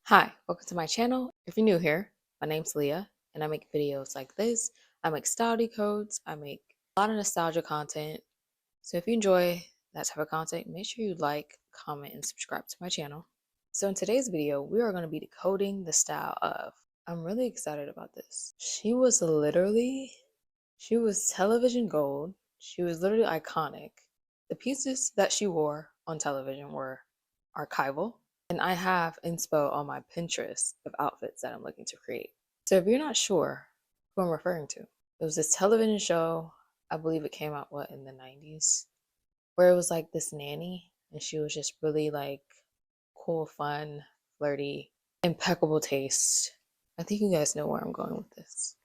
Hi, welcome to my channel. If you're new here, my name's Leah and I make videos like this. I make style decodes, I make a lot of nostalgia content. So if you enjoy that type of content, make sure you like, comment, and subscribe to my channel. So in today's video, we are going to be decoding the style of. I'm really excited about this. She was television gold. She was literally iconic. The pieces that she wore on television were archival. And I have inspo on my Pinterest of outfits that I'm looking to create. So if you're not sure who I'm referring to, it was this television show, I believe it came out, in the 90s, where it was like this nanny, and she was just really like cool, fun, flirty, impeccable taste. I think you guys know where I'm going with this.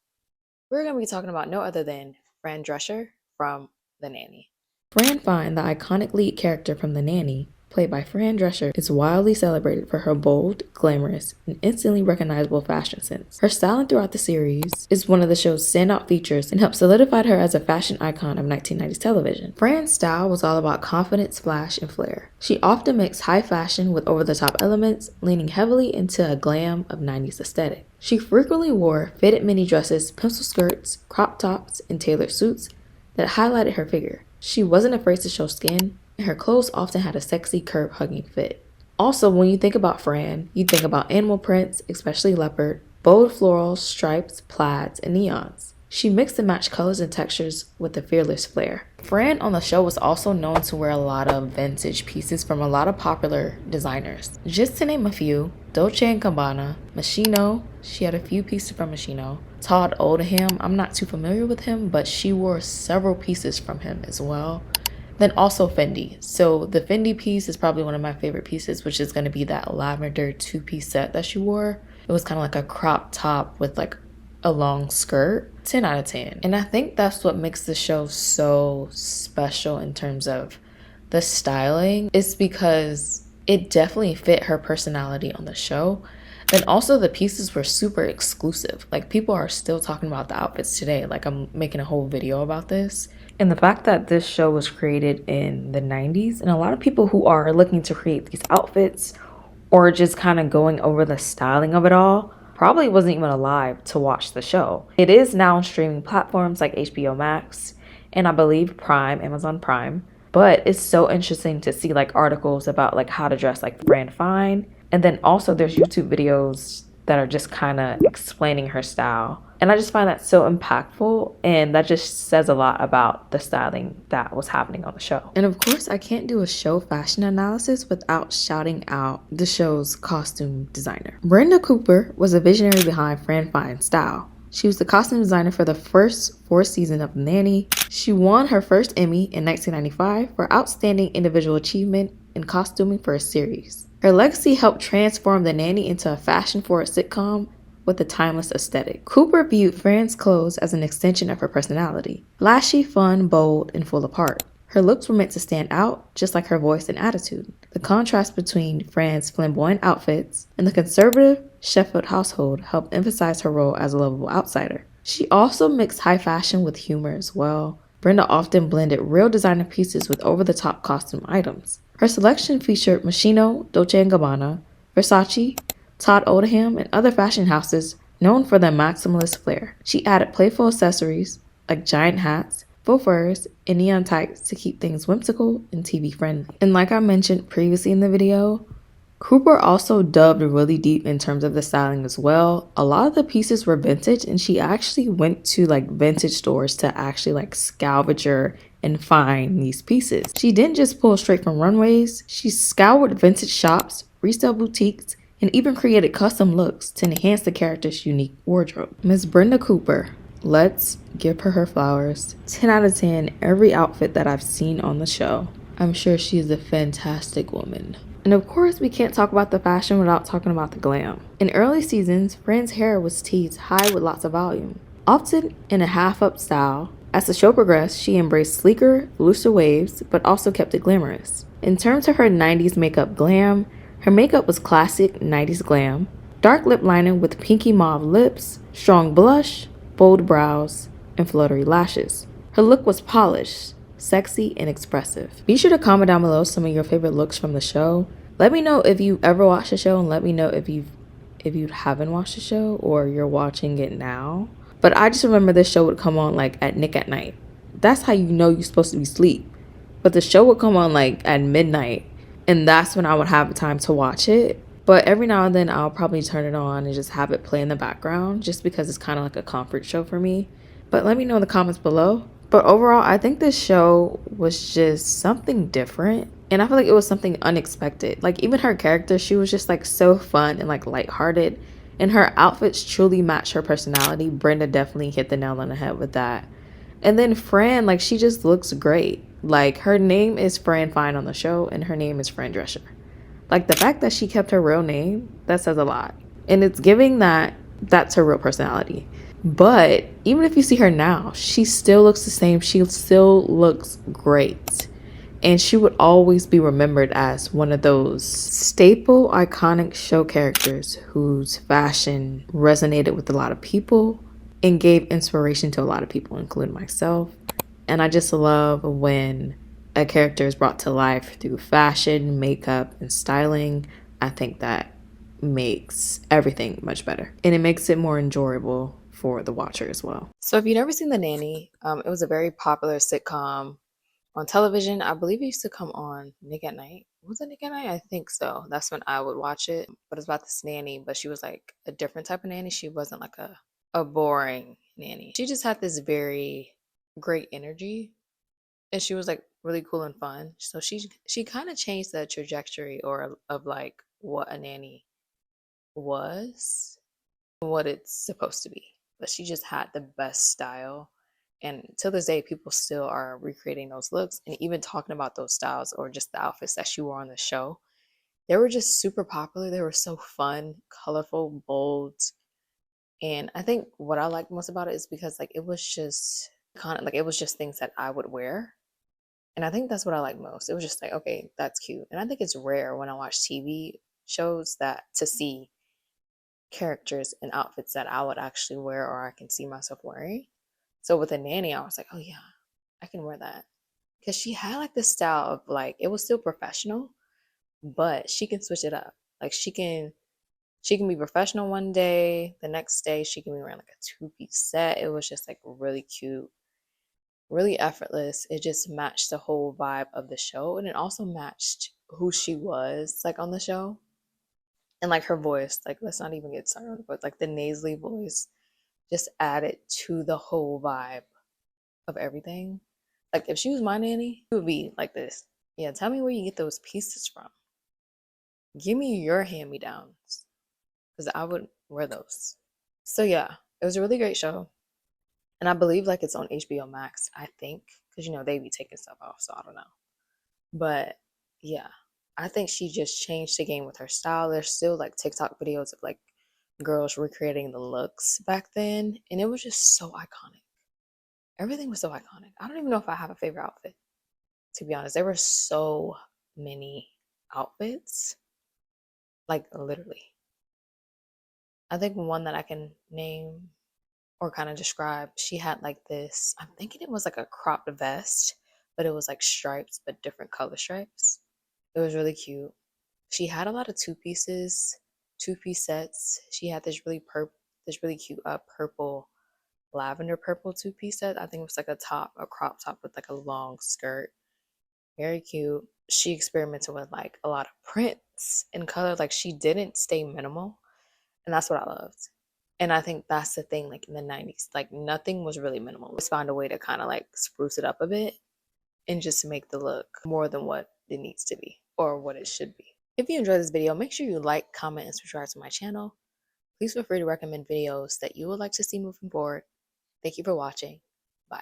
We're going to be talking about no other than Fran Drescher from The Nanny. Fran Fine, the iconic lead character from The Nanny, played by Fran Drescher, is wildly celebrated for her bold, glamorous, and instantly recognizable fashion sense. Her styling throughout the series is one of the show's standout features and helped solidify her as a fashion icon of 1990s television. Fran's style was all about confidence, flash, and flair. She often mixed high fashion with over-the-top elements, leaning heavily into a glam of 90s aesthetic. She frequently wore fitted mini dresses, pencil skirts, crop tops, and tailored suits that highlighted her figure. She wasn't afraid to show skin, and her clothes often had a sexy curve-hugging fit. Also, when you think about Fran, you think about animal prints, especially leopard, bold florals, stripes, plaids, and neons. She mixed and matched colors and textures with a fearless flair. Fran on the show was also known to wear a lot of vintage pieces from a lot of popular designers. Just to name a few, Dolce & Gabbana, Moschino, she had a few pieces from Moschino, Todd Oldham, I'm not too familiar with him, but she wore several pieces from him as well. Then also Fendi. So the Fendi piece is probably one of my favorite pieces, which is going to be that lavender two-piece set that she wore. It was kind of like a crop top with like a long skirt. 10 out of 10. And I think that's what makes the show so special in terms of the styling. It's because it definitely fit her personality on the show. And also the pieces were super exclusive. Like people are still talking about the outfits today. Like I'm making a whole video about this. And the fact that this show was created in the 90s, and a lot of people who are looking to create these outfits or just kind of going over the styling of it all probably wasn't even alive to watch the show. It is now on streaming platforms like HBO Max and I believe Prime, Amazon Prime. But it's so interesting to see like articles about like how to dress like Fran Fine. And then also there's YouTube videos that are just kind of explaining her style. And I just find that so impactful, and that just says a lot about the styling that was happening on the show. And of course, I can't do a show fashion analysis without shouting out the show's costume designer. Brenda Cooper was a visionary behind Fran Fine's style. She was the costume designer for the first 4 seasons of Nanny. She won her first Emmy in 1995 for Outstanding Individual Achievement in Costuming for a Series. Her legacy helped transform The Nanny into a fashion-forward sitcom with a timeless aesthetic. Cooper viewed Fran's clothes as an extension of her personality. Flashy, fun, bold, and full of heart. Her looks were meant to stand out, just like her voice and attitude. The contrast between Fran's flamboyant outfits and the conservative Sheffield household helped emphasize her role as a lovable outsider. She also mixed high fashion with humor as well. Brenda often blended real designer pieces with over-the-top costume items. Her selection featured Moschino, Dolce & Gabbana, Versace, Todd Oldham, and other fashion houses known for their maximalist flair. She added playful accessories like giant hats, faux furs, and neon tights to keep things whimsical and TV friendly. And like I mentioned previously in the video, Cooper also dove really deep in terms of the styling as well. A lot of the pieces were vintage, and she actually went to like vintage stores to actually like salvage and find these pieces. She didn't just pull straight from runways. She scoured vintage shops, resale boutiques, and even created custom looks to enhance the character's unique wardrobe. Miss Brenda Cooper, let's give her flowers. 10 out of 10 every outfit that I've seen on the show. I'm sure she is a fantastic woman. And of course, we can't talk about the fashion without talking about the glam. In early seasons, Fran's hair was teased high with lots of volume, often in a half-up style. As the show progressed, she embraced sleeker, looser waves, but also kept it glamorous. In terms of her 90s makeup glam, her makeup was classic 90s glam, dark lip liner with pinky mauve lips, strong blush, bold brows, and fluttery lashes. Her look was polished, sexy, and expressive. Be sure to comment down below some of your favorite looks from the show. Let me know if you ever watched the show, and let me know if you've if you haven't watched the show or you're watching it now. But I just remember this show would come on like at Nick at night. That's how you know you're supposed to be asleep. But the show would come on like at midnight, and that's when I would have time to watch it. But every now and then I'll probably turn it on and just have it play in the background just because it's kind of like a comfort show for me. But let me know in the comments below. But overall, I think this show was just something different. And I feel like it was something unexpected. Like even her character, she was just like so fun and like lighthearted. And her outfits truly match her personality. Brenda definitely hit the nail on the head with that. And then Fran, like she just looks great. Like her name is Fran Fine on the show and her name is Fran Drescher. Like the fact that she kept her real name, that says a lot. And it's giving that that's her real personality. But even if you see her now, she still looks the same. She still looks great. And she would always be remembered as one of those staple iconic show characters whose fashion resonated with a lot of people and gave inspiration to a lot of people, including myself. And I just love when a character is brought to life through fashion, makeup, and styling. I think that makes everything much better. And it makes it more enjoyable for the watcher as well. So if you've never seen The Nanny, it was a very popular sitcom on television. I believe it used to come on Nick at Night. Was it Nick at Night? I think so. That's when I would watch it. But it's about this nanny, but she was like a different type of nanny. She wasn't like a boring nanny. She just had this very great energy, and she was like really cool and fun. So she kind of changed the trajectory or of like what a nanny was, what it's supposed to be. But she just had the best style. And to this day, people still are recreating those looks and even talking about those styles or just the outfits that she wore on the show. They were just super popular. They were so fun, colorful, bold. And I think what I liked most about it is because like it was just kind of like it was just things that I would wear. And I think that's what I like most. It was just like, okay, that's cute. And I think it's rare when I watch TV shows that to see characters and outfits that I would actually wear or I can see myself wearing. So with a nanny, I was like, oh yeah, I can wear that. Because she had like this style of like it was still professional, but she can switch it up. Like she can be professional one day, the next day she can be wearing like a two-piece set. It was just like really cute, really effortless. It just matched the whole vibe of the show. And it also matched who she was like on the show. And like her voice, like let's not even get started on the voice, like the nasally voice just added to the whole vibe of everything. Like if she was my nanny, it would be like this. Yeah, tell me where you get those pieces from. Give me your hand-me-downs, because I would wear those. So yeah, it was a really great show. And I believe like it's on HBO Max, I think, because they be taking stuff off, so I don't know. But yeah, I think she just changed the game with her style. There's still like TikTok videos of like girls recreating the looks back then, and it was just so iconic. Everything was so iconic. I don't even know if I have a favorite outfit, to be honest. There were so many outfits, like literally. I think one that I can name or kind of describe, she had like this, I'm thinking it was like a cropped vest, but it was like stripes, but different color stripes. It was really cute. She had a lot of two-piece sets. She had this really cute purple, lavender purple two-piece set. I think it was like a crop top with like a long skirt. Very cute. She experimented with like a lot of prints and color. Like she didn't stay minimal, and that's what I loved. And I think that's the thing, like in the 90s, like nothing was really minimal. Let's find a way to kind of like spruce it up a bit and just make the look more than what it needs to be or what it should be. If you enjoyed this video, make sure you like, comment, and subscribe to my channel. Please feel free to recommend videos that you would like to see moving forward. Thank you for watching. Bye.